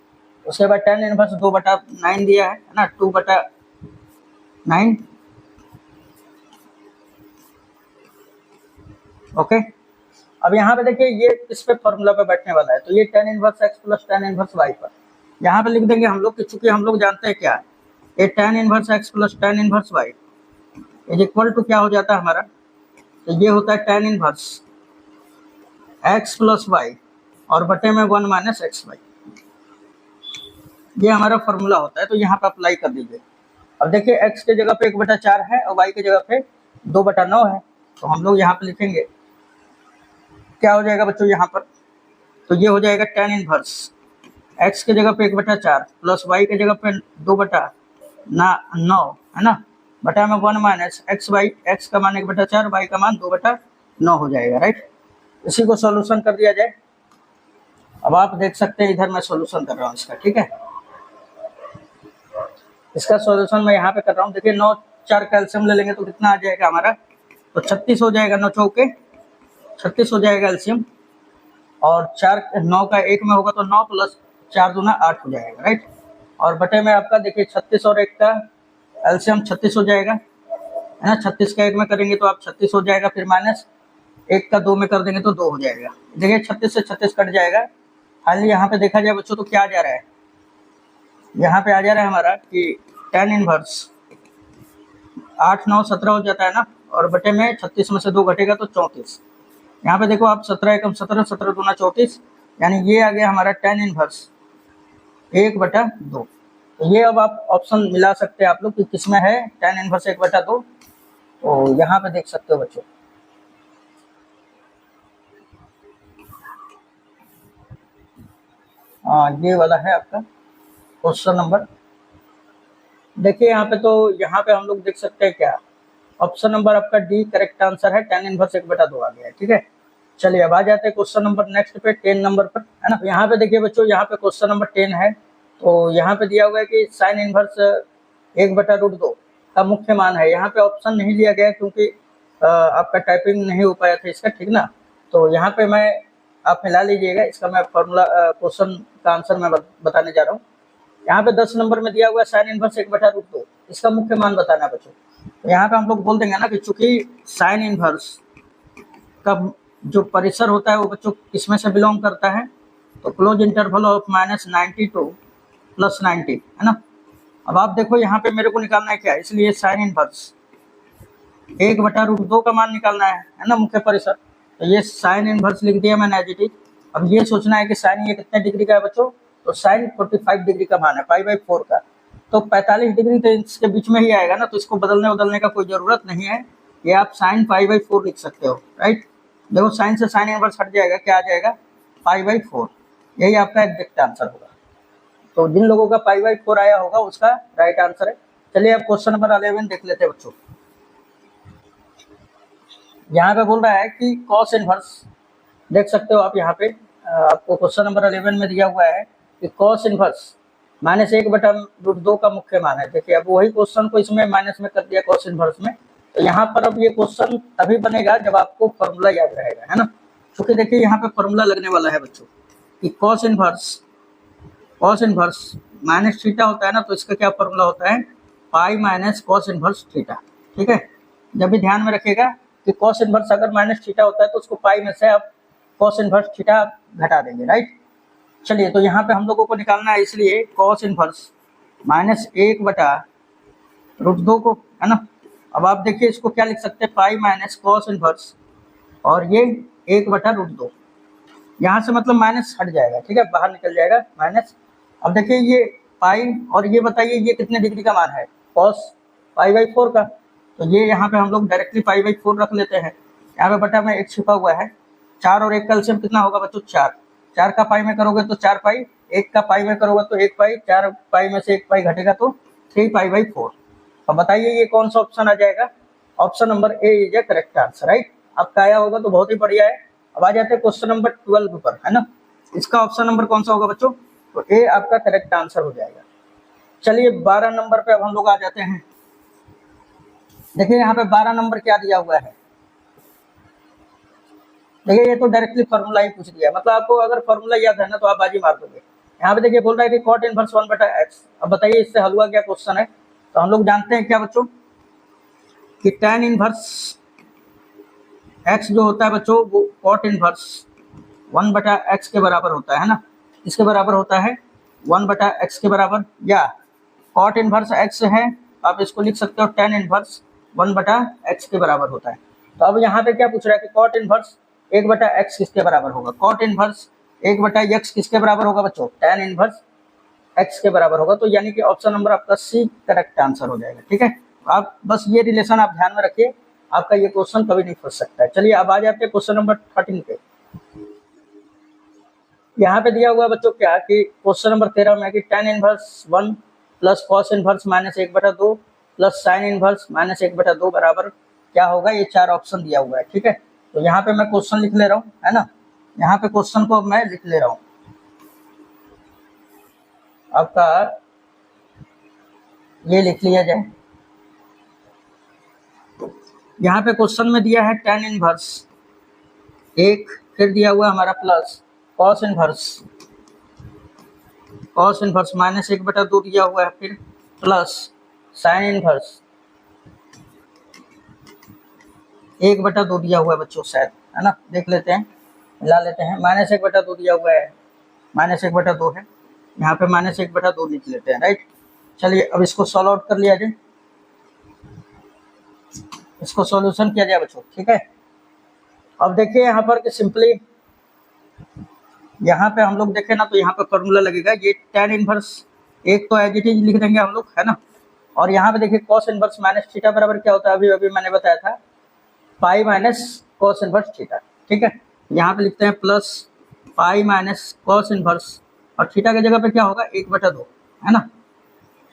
उसके बाद tan इनवर्स 2/9 दिया है ना, 2/9। ओके, अब यहाँ पे देखिए ये किस पे फॉर्मूला पे बैठने वाला है, तो ये tan inverse x plus tan inverse y पर यहाँ पे लिख देंगे हम लोग, चूंकि हम लोग जानते हैं क्या, ये tan inverse x plus tan inverse y is equal to क्या हो जाता है हमारा, तो ये होता है tan inverse x plus y और बटे में 1 माइनस एक्स वाई, ये हमारा फॉर्मूला होता है। तो यहाँ पे अप्लाई कर दीजिए। अब देखिए x के जगह पे 1/4 है और y के जगह पे 2/9 है, तो हम लोग यहाँ पे लिखेंगे क्या हो जाएगा बच्चों यहाँ पर, तो ये हो जाएगा tan इनवर्स x के जगह पे 1/4 प्लस y के जगह पे 2/9 है ना, बटा में 1 माइनस एक्स वाई, एक्स का मान 1/4, y का मान 2/9 हो जाएगा, राइट। इसी को सॉल्यूशन कर दिया जाए। अब आप देख सकते हैं इधर मैं सॉल्यूशन कर रहा हूँ इसका, ठीक है। इसका सॉल्यूशन मैं यहाँ पे कर रहा हूँ। देखिए 9 4 कैल्शियम ले लेंगे तो कितना आ जाएगा हमारा, तो 36 हो जाएगा, 9 चौके 36 हो जाएगा एलसीएम, और 4 9 का 1 में होगा तो 9 प्लस 4 दूना 8 हो जाएगा, राइट। और बटे में आपका देखिए 36 और 1 का एलसीएम 36 हो जाएगा, है ना। 36 का 1 में करेंगे तो आप 36 हो जाएगा, फिर माइनस 1 का 2 में कर देंगे तो 2 हो जाएगा। देखिए 36 से 36 कट जाएगा। खाली यहाँ पे देखा जाए बच्चों तो क्या आ जा रहा है, यहाँ पे आ जा रहा है हमारा कि tan इनवर्स 8 9 17 हो जाता है ना, और बटे में 36 में से 2 घटेगा तो 34। यहाँ पे देखो आप 17 एकम 17, 17 दूना 34, यानी ये आ गया हमारा tan इनवर्स 1/2। तो ये अब आप ऑप्शन मिला सकते हैं आप लोग कि किसमें है tan इनवर्स 1/2, तो यहाँ पे देख सकते हो बच्चों। हाँ ये वाला है आपका क्वेश्चन नंबर। देखिए यहाँ पे, तो यहाँ पे हम लोग देख सकते हैं क्या, ऑप्शन नंबर आपका डी करेक्ट आंसर है, tan इनवर्स 1/2 आ गया है, ठीक है। चलिए अब आ जाते हैं क्वेश्चन नंबर नेक्स्ट पे, 10 नंबर पर, है ना। यहाँ पे देखिए बच्चों, यहाँ पे क्वेश्चन नंबर 10 है। तो यहाँ पे दिया हुआ है कि साइन इनवर्स 1/√2 का मुख्य मान है। यहाँ पे ऑप्शन नहीं लिया गया क्योंकि आपका टाइपिंग नहीं हो पाया था इसका, ठीक ना। तो यहाँ पे मैं, आप मिला लीजिएगा, इसका मैं फॉर्मूला क्वेश्चन का आंसर मैं बताने जा रहा हूँ। यहाँ पे 10 नंबर में दिया हुआ है साइन इनवर्स 1/√2, इसका मुख्य मान बताना बच्चों। तो यहाँ पे हम लोग बोल देंगे ना कि चूंकि साइन इनवर्स का जो परिसर होता है वो बच्चों किसमें से बिलोंग करता है, तो क्लोज इंटरवल ऑफ -90 टू +90, है ना। अब आप देखो यहाँ पे मेरे को निकालना है क्या, इसलिए साइन इनवर्स 1/√2 का मान निकालना है ना, मुख्य परिसर। तो ये साइन इनवर्स लिख दिया मैंने एज इट इज। अब ये सोचना है कि साइन ये कितने डिग्री का है बच्चों, तो साइन 45 डिग्री का मान है, π/4 का, तो 45 डिग्री तो इसके बीच में ही आएगा ना, तो इसको बदलने का कोई जरूरत नहीं है, ये आप साइन π/4 लिख सकते हो, राइट। देखो साइन से साइन इनवर्स हट जाएगा, क्या आ जाएगा, π/4, यही आपका एग्जैक्ट आंसर होगा। तो जिन लोगों का π/4 आया होगा उसका राइट आंसर है। चलिए अब क्वेश्चन नंबर 11 देख लेते हैं बच्चों। यहाँ पे बोल रहा है कि कॉस इनवर्स, देख सकते हो आप यहाँ पे, आपको क्वेश्चन नंबर 11 में दिया हुआ है कि कॉस इनवर्स -1/√2 का मुख्य मान है। देखिए अब वही क्वेश्चन को इसमें माइनस में कर दिया कॉस इनवर्स में, तो यहाँ पर अब ये क्वेश्चन तभी बनेगा जब आपको फॉर्मूला याद रहेगा, है ना। क्योंकि देखिए यहाँ पे फॉर्मूला लगने वाला है बच्चों कि कॉस इनवर्स माइनस थीटा होता है ना, तो इसका क्या फॉर्मूला होता है, pi minus cos inverse theta, ठीक है। जब भी ध्यान में रखिएगा कि कॉस इनवर्स अगर माइनस थीटा होता है तो उसको पाई में से आप कॉस इनवर्स थीटा घटा देंगे, राइट। चलिए तो यहाँ पे हम लोगों को निकालना है, इसलिए कॉस इनवर्स -1/√2 को, है ना। अब आप देखिए इसको क्या लिख सकते हैं, पाई माइनस कॉस इनवर्स, और ये 1/√2, यहाँ से मतलब माइनस हट जाएगा, ठीक है, बाहर निकल जाएगा माइनस। अब देखिए ये पाई, और ये बताइए ये कितने डिग्री का मान है, कॉस π/4 का, तो ये यहाँ पे हम लोग डायरेक्टली π/4 रख लेते हैं। यहाँ पे बटा में एक छिपा हुआ है, 4 और 1 का एलसीएम कितना होगा बच्चों, 4। 4 का पाई में करोगे तो 4 पाई, 1 का पाई में करोगे तो 1 पाई, 4 पाई में से 1 पाई घटेगा तो 3π/4। अब बताइए ये कौन सा ऑप्शन आ जाएगा, option number A is A correct answer, right. आपका आया होगा तो बहुत ही बढ़िया है। अब आ जाते हैं क्वेश्चन नंबर 12 पर, है ना। इसका ऑप्शन नंबर कौन सा होगा बच्चों, तो ए आपका करेक्ट आंसर हो जाएगा। चलिए 12 नंबर पे अब हम लोग आ जाते हैं। देखिए यहाँ पे 12 नंबर क्या दिया हुआ है, देखिए ये तो डायरेक्टली फॉर्मूला ही पूछ दिया, मतलब आपको अगर फॉर्मूला याद है ना तो आप बाजी मार दोगे। यहाँ पे देखिए बोल रहा है कि cot इनवर्स 1/x। अब बताइए इससे हल हुआ क्या क्वेश्चन है, तो हम लोग जानते हैं क्या बच्चों कि tan इनवर्स x जो होता है बच्चों वो cot इनवर्स 1/x के बराबर होता है ना। इसके बराबर होता है 1/x के बराबर, या cot इनवर्स x है, आप इसको लिख सकते हो tan इनवर्स 1/x के बराबर होता है। तो अब यहाँ पे क्या पूछ रहा है कि cot इनवर्स 1/x किसके बराबर होगा, cot इनवर्स 1/x किसके बराबर होगा बच्चों, tan इनवर्स x के बराबर होगा। तो यानी कि ऑप्शन नंबर आपका सी करेक्ट आंसर हो जाएगा, ठीक है। आप बस ये रिलेशन आप ध्यान में रखिए, आपका ये क्वेश्चन कभी नहीं फंस सकता है। चलिए अब आ जाते हैं क्वेश्चन नंबर 13 पे। यहाँ पे दिया हुआ है बच्चों क्या कि क्वेश्चन नंबर 13 में कि tan inverse 1 plus cos inverse -1/2 plus sin inverse -1/2 बराबर क्या होगा, ये 4 ऑप्शन दिया हुआ है, ठीक है। तो यहाँ पे मैं क्वेश्चन लिख ले रहा हूँ, है ना। यहाँ पे क्वेश्चन को मैं लिख ले रहा हूँ, आपका ये लिख लिया जाए। यहाँ पे क्वेश्चन में दिया है tan इनवर्स 1, फिर दिया हुआ हमारा प्लस cos इनवर्स -1/2 दिया हुआ है, फिर प्लस sin इनवर्स 1/2 दिया हुआ है बच्चों शायद, है ना। देख लेते हैं, मिला लेते हैं। -1/2 दिया हुआ है, -1/2 है, यहाँ पे -1/2 लिख लेते हैं, राइट। चलिए अब इसको सॉल्व आउट कर लिया जाए, इसको सॉल्यूशन किया जाए बच्चों, ठीक है। अब देखिए यहाँ पर कि सिंपली यहाँ पे हम लोग देखें ना तो यहाँ पे फॉर्मूला लगेगा, ये tan इनवर्स 1 तो एज इट इज लिख देंगे हम लोग, है ना। और यहाँ पे देखिए cos इनवर्स -θ बराबर क्या होता है, अभी मैंने बताया था pi minus cos inverse theta, ठीक है। यहाँ पे लिखते हैं plus pi minus cos inverse, और थीटा की जगह पे क्या होगा 1/2, है ना।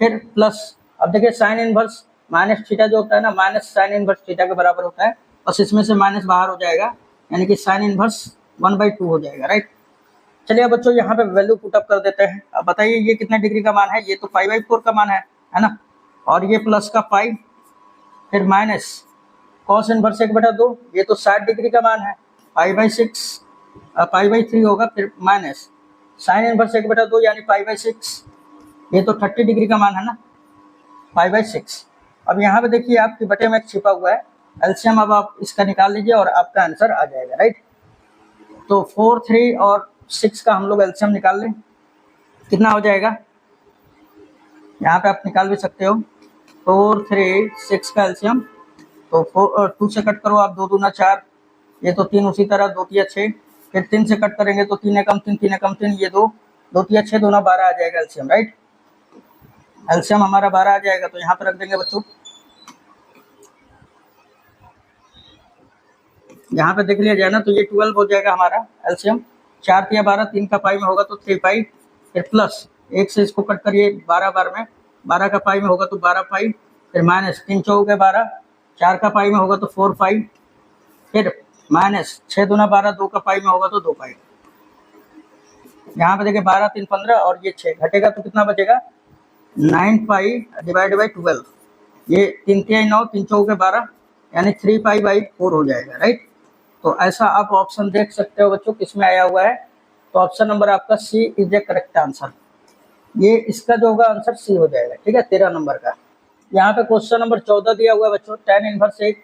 फिर प्लस, अब देखिए साइन इनवर्स -θ जो होता है ना, माइनस साइन इनवर्स थीटा के बराबर होता है, बस इसमें से माइनस बाहर हो जाएगा, यानी कि साइन इनवर्स 1/2 हो जाएगा, राइट। चलिए बच्चों यहाँ पे वैल्यू पुट अप कर देते हैं। अब बताइए ये कितने डिग्री का मान है, ये तो π/4 का मान है ना, और ये प्लस का पाई, फिर माइनस cos इनवर्स 1/2, ये तो 60 डिग्री का मान है, π/3 होगा, फिर माइनस साइन इनवर्स 1/2 यानी π/6, ये तो 30 डिग्री का मान है ना, π/6। अब यहाँ पे देखिए आपके बटे में छिपा हुआ है एलसीएम, अब आप इसका निकाल लीजिए और आपका आंसर आ जाएगा, राइट। तो 4, 3 और 6 का हम लोग एलसीएम निकाल लें, कितना हो जाएगा, यहाँ पे आप निकाल भी सकते हो। 4, 3, 6 का एलसीएम, तो 2 से कट करो आप, 2 दूना 4, ये तो 3 उसी तरह, 2 तिया 6, फिर 3 से कट करेंगे तो 3 एकम 3, 3 एकम 3, ये 2, 2 तिया 6, 2 ना 12 आ जाएगा एलसीएम, राइट। एलसीएम हमारा 12 आ जाएगा, तो यहाँ पर रख देंगे बच्चों। यहाँ पे देख लिया जाए ना तो ये 12 हो जाएगा हमारा एलसीएम, 4 तिया 12, 3 का पाई में होगा तो 3 पाई, फिर प्लस 1 से इसको कट करिए 12 बार में, 12 का पाई में होगा तो 12 पाई, फिर माइनस 3 चौके 12, 4 का पाई में होगा तो 4 पाई, फिर माइनस 6 दूना 12, 2 का पाई में होगा तो 2 पाई। यहाँ पे देखिए 12, 3, 15 और ये 6 घटेगा तो कितना बचेगा, 9 पाई डिवाइड बाई 12, ये 3 तिया 9, 3 चौके 12, यानी 3 π/4 हो जाएगा, राइट। तो ऐसा आप ऑप्शन देख सकते हो बच्चों किसमें आया हुआ है, तो ऑप्शन नंबर आपका सी इज ए करेक्ट आंसर, ये इसका जो होगा आंसर सी हो जाएगा, ठीक है, 13 नंबर का। यहाँ पे क्वेश्चन नंबर 14 दिया हुआ है बच्चों, tan inverse 1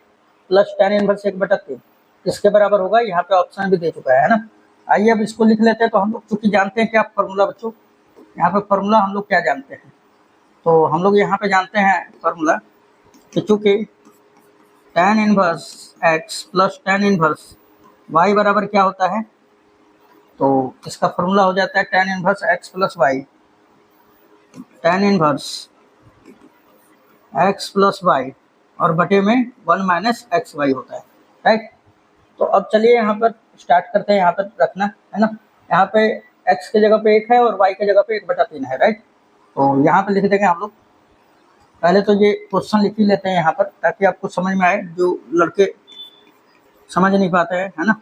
plus tan inverse 1/3 किसके बराबर होगा, यहाँ पे ऑप्शन भी दे चुका है ना। आइए अब इसको लिख लेते हैं। तो हम लोग चूंकि जानते हैं क्या फॉर्मूला बच्चों, यहाँ पे फॉर्मूला हम लोग क्या जानते हैं, तो हम लोग यहाँ पे जानते हैं फॉर्मूला कि चूंकि tan inverse x plus tan inverse y बराबर क्या होता है, तो इसका फॉर्मूला हो जाता है tan inverse x plus y, tan inverse x plus y और बटे में 1 माइनस एक्स वाई होता है, राइट। तो अब चलिए यहाँ पर स्टार्ट करते हैं, यहाँ पर रखना है ना। यहाँ पे x की जगह पे 1 है और y की जगह पे 1/3 है, राइट। तो यहाँ पे लिख देंगे हम लोग। पहले तो ये क्वेश्चन लिख ही लेते हैं यहाँ पर ताकि आपको समझ में आए, जो लड़के समझ नहीं पाते हैं, है ना।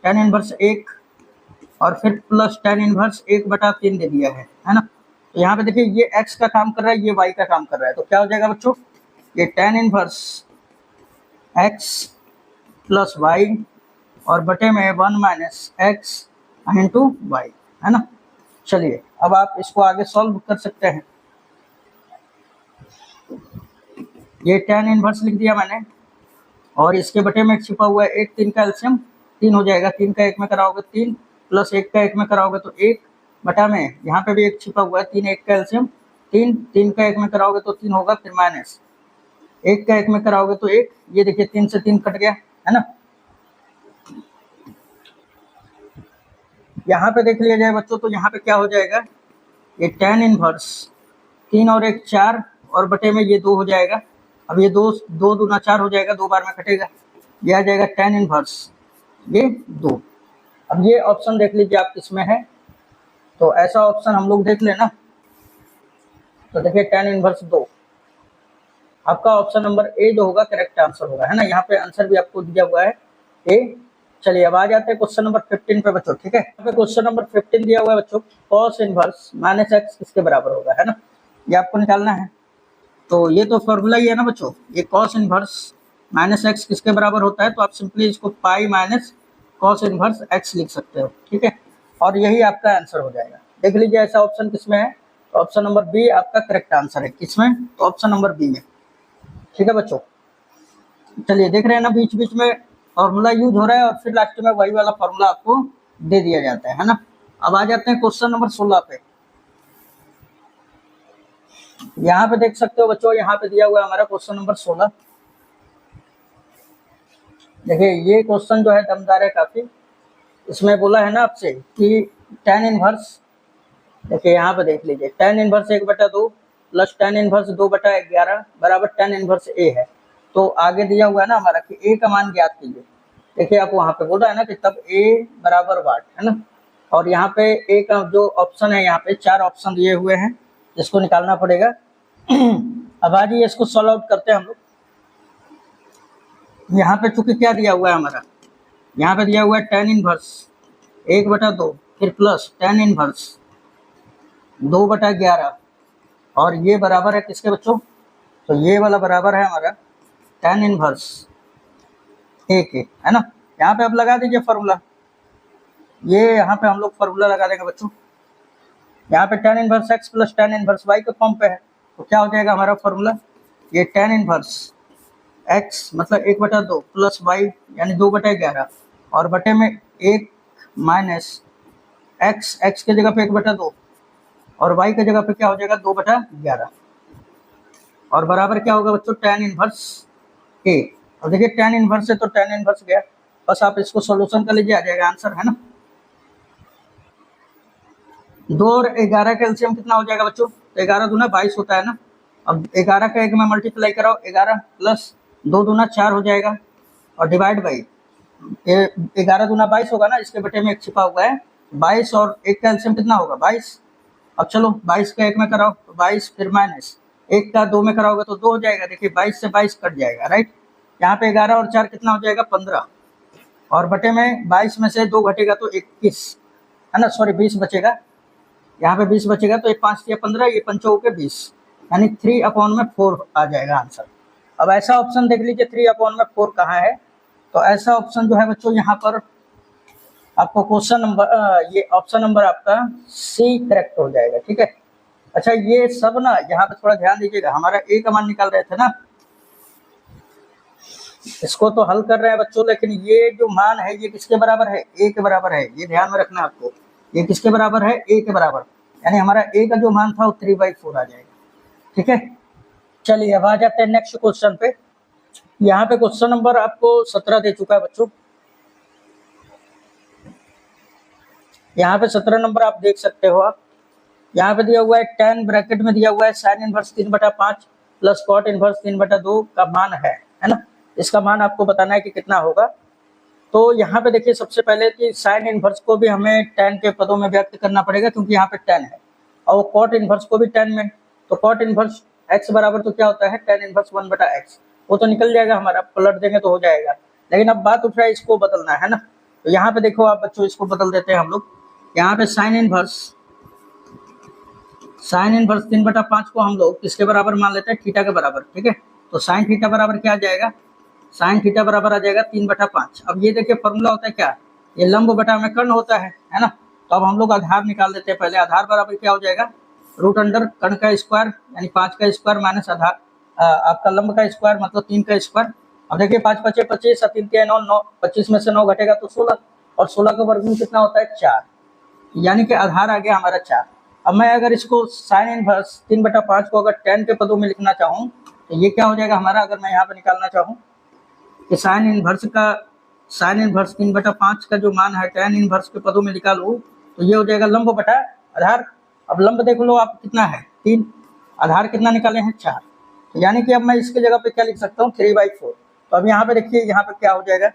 tan इनवर्स 1 और फिर प्लस tan इनवर्स 1/3 दे दिया है ना। तो यहाँ पे देखिए ये x का काम कर रहा है, ये y का काम कर रहा है, तो क्या हो जाएगा बच्चों, ये tan inverse x plus y और बटे में 1 माइनस एक्स इंटू वाई, है ना। चलिए अब आप इसको आगे सॉल्व कर सकते हैं। ये tan इनवर्स लिख दिया मैंने और इसके बटे में छिपा हुआ है 1, 3 का एलसीएम 3 हो जाएगा, 3 का 1 में कराओगे 3 प्लस 1 का 1 में कराओगे तो 1 बटा में यहाँ पे भी 1 छिपा हुआ है, 3 1 का एलसीएम 3, 3 का 1 में कराओगे तो 3 होगा, फिर माइनस 1 का 1 में कराओगे तो 1, ये देखिए 3 से 3 कट गया, है ना। यहाँ पे देख लिया जाए बच्चों तो यहाँ पे क्या हो जाएगा, ये tan इनवर्स 3 और 1 4 और बटे में ये 2 हो जाएगा। अब ये 2 दूना 4 हो जाएगा, 2 बार में कटेगा, ये आ जाएगा tan इनवर्स ये 2। अब ये ऑप्शन देख लीजिए आप किसमें है, तो ऐसा ऑप्शन हम लोग देख लेना। तो देखिए tan इनवर्स 2 आपका ऑप्शन नंबर ए जो होगा करेक्ट आंसर होगा, है ना। यहाँ पे आंसर भी आपको दिया हुआ है ए। चलिए अब आ जाते हैं क्वेश्चन नंबर 15 पे बच्चों, ठीक है। यहाँ पे क्वेश्चन नंबर 15 दिया हुआ है बच्चों, cos इनवर्स माइनस एक्स किसके बराबर होगा, है ना, ये आपको निकालना है। तो ये तो फॉर्मूला ही है ना बच्चों, ये cos इनवर्स माइनस एक्स किसके बराबर होता है, तो आप सिंपली इसको pi minus cos inverse x लिख सकते हो, ठीक है, और यही आपका आंसर हो जाएगा। देख लीजिए ऐसा ऑप्शन किसमें है, तो ऑप्शन नंबर बी आपका करेक्ट आंसर है। किसमें, तो ऑप्शन नंबर बी में, ठीक है बच्चों। चलिए देख रहे हैं ना बीच बीच में फॉर्मूला यूज हो रहा है और फिर लास्ट में वही वाला फॉर्मूला आपको दे दिया जाता है ना। अब आ जाते हैं क्वेश्चन नंबर 16 पे। यहाँ पे देख सकते हो बच्चों, यहाँ पे दिया हुआ है हमारा क्वेश्चन नंबर 16। देखिए ये क्वेश्चन जो है दमदार है काफी। इसमें बोला है ना आपसे कि tan इनवर्स, देखिए यहाँ पे देख लीजिए tan inverse 1/2 plus tan inverse 2/11 बराबर tan इनवर्स a है। तो आगे दिया हुआ है ना हमारा कि a का मान ज्ञात कीजिए। देखिए आप वहाँ पे बोल रहा है ना कि तब a बराबर वाट, है ना। और यहाँ पे a का जो ऑप्शन है, यहाँ पे 4 ऑप्शन दिए हुए हैं जिसको निकालना पड़ेगा। अब आज ये इसको सॉल्व आउट करते हैं हम लोग। यहाँ पे चूंकि क्या दिया हुआ है हमारा, यहाँ पे दिया हुआ है tan इनवर्स 1/2 फिर प्लस tan इनवर्स 2/11 और ये बराबर है किसके बच्चों, तो ये वाला बराबर है हमारा tan इनवर्स a के, है ना। यहाँ पे अब लगा दीजिए फॉर्मूला, ये यहाँ पे हम लोग फॉर्मूला लगा देंगे बच्चों। यहाँ पे tan inverse x plus tan inverse y के फॉर्म पे है, तो क्या हो जाएगा हमारा फॉर्मूला, ये tan इनवर्स x मतलब 1/2 प्लस y यानी 2/11 और बटे में 1 माइनस x की जगह पे 1/2 और y की जगह पे क्या हो जाएगा 2/11 और बराबर क्या होगा बच्चों tan इनवर्स a। और देखिए tan इनवर्स है तो tan इनवर्स गया, बस आप इसको सॉल्यूशन कर लीजिए, आ जाएगा आंसर, है ना। 2 और 11 का एलसीएम कितना हो जाएगा बच्चों, तो 11 दूना 22 होता है ना। अब 11 का 1 में मल्टीप्लाई कराओ, 11 प्लस 2 दूना 4 हो जाएगा और डिवाइड बाई 11 दूना 22 होगा ना, इसके बटे में 1 छिपा हुआ है 22 और 1 का एलसीएम कितना होगा 22। अब चलो 22 का 1 में कराओ तो 22 फिर माइनस 1 का 2 में कराओगे तो 2 हो जाएगा। देखिए 22 से 22 कट जाएगा, राइट। यहाँ पे 11 और 4 कितना हो जाएगा 15 और बटे में 22 में से 2 घटेगा तो 21, है ना, सॉरी 20 बचेगा। यहाँ पे 20 बचेगा तो 1 5 15, ये 5 के 20 यानी 3/4 आ जाएगा आंसर। अब ऐसा ऑप्शन देख लीजिए 3/4 कहाँ है, तो ऐसा ऑप्शन जो है बच्चों यहाँ पर आपको क्वेश्चन नंबर ये ऑप्शन नंबर आपका सी करेक्ट हो जाएगा, ठीक है। अच्छा ये सब ना यहाँ पे थोड़ा ध्यान दीजिएगा, हमारा ए का मान निकाल रहे थे ना, इसको तो हल कर रहे हैं बच्चों, लेकिन ये जो मान है ये किसके बराबर है, ए के बराबर है। ये ध्यान में रखना आपको, ये किसके बराबर है, ए के बराबर, यानी हमारा ए का जो मान था वो 3/4 आ जाएगा। ठीक है। चलिए अब आ जाते हैं नेक्स्ट क्वेश्चन पे। यहाँ पे क्वेश्चन नंबर आपको 17 दे चुका है बच्चों। यहाँ पे 17 नंबर आप देख सकते हो। आप यहाँ पे दिया हुआ है 10 ब्रैकेट में दिया हुआ है sine inverse 3/5 plus cot inverse 3/2 का मान है ना। इसका मान आपको बताना है कि कितना होगा। तो यहाँ पे देखिए सबसे पहले कि साइन इनवर्स को भी हमें tan के पदों में व्यक्त करना पड़ेगा, क्योंकि यहाँ पे tan है, और कॉट इनवर्स को भी tan में। तो कॉट इनवर्स x बराबर तो क्या होता है tan इनवर्स 1/x। वो तो निकल जाएगा हमारा, पलट देंगे तो हो जाएगा। लेकिन अब बात उठ रहा है इसको बदलना है ना। तो यहाँ पे देखो आप बच्चों, इसको बदल देते हैं हम लोग। यहाँ पे साइन इनवर्स 3/5 को हम लोग किसके बराबर मान लेते हैं, थीटा के बराबर। ठीक है, तो साइन थीटा बराबर क्या आ जाएगा, साइन थीटा बराबर आ जाएगा 3/5। अब ये देखिए फॉर्मूला होता है क्या, ये लंब बटा में कर्ण होता है ना। तो अब हम लोग आधार निकाल देते हैं पहले। आधार बराबर क्या हो जाएगा, रूट अंडर कर्ण का स्क्वायर यानी 5 का स्क्वायर माइनस आधार आपका लंब का स्क्वायर मतलब 3 का स्क्वायर। अब देखिए 5 × 5 = 25 और 3 × 9 9, 25 में से 9 घटेगा तो 16, और 16 का वर्गमूल कितना होता है 4, यानी कि आधार आ गया हमारा 4। अब मैं अगर इसको साइन इनवर्स 3/5 को अगर tan के पदों में लिखना चाहूँ तो ये क्या हो जाएगा हमारा, अगर मैं यहाँ पे निकालना चाहूँ कि साइन इनवर्स 3/5 का जो मान है tan इनवर्स के पदों में निकालूँ तो ये हो जाएगा लंब बटा आधार। अब लंब देख लो आप कितना है 3, आधार कितना निकाले हैं 4, तो यानी कि अब मैं इसकी जगह पे क्या लिख सकता हूँ 3/4। तो अब यहाँ पे देखिए यहाँ पे क्या हो जाएगा,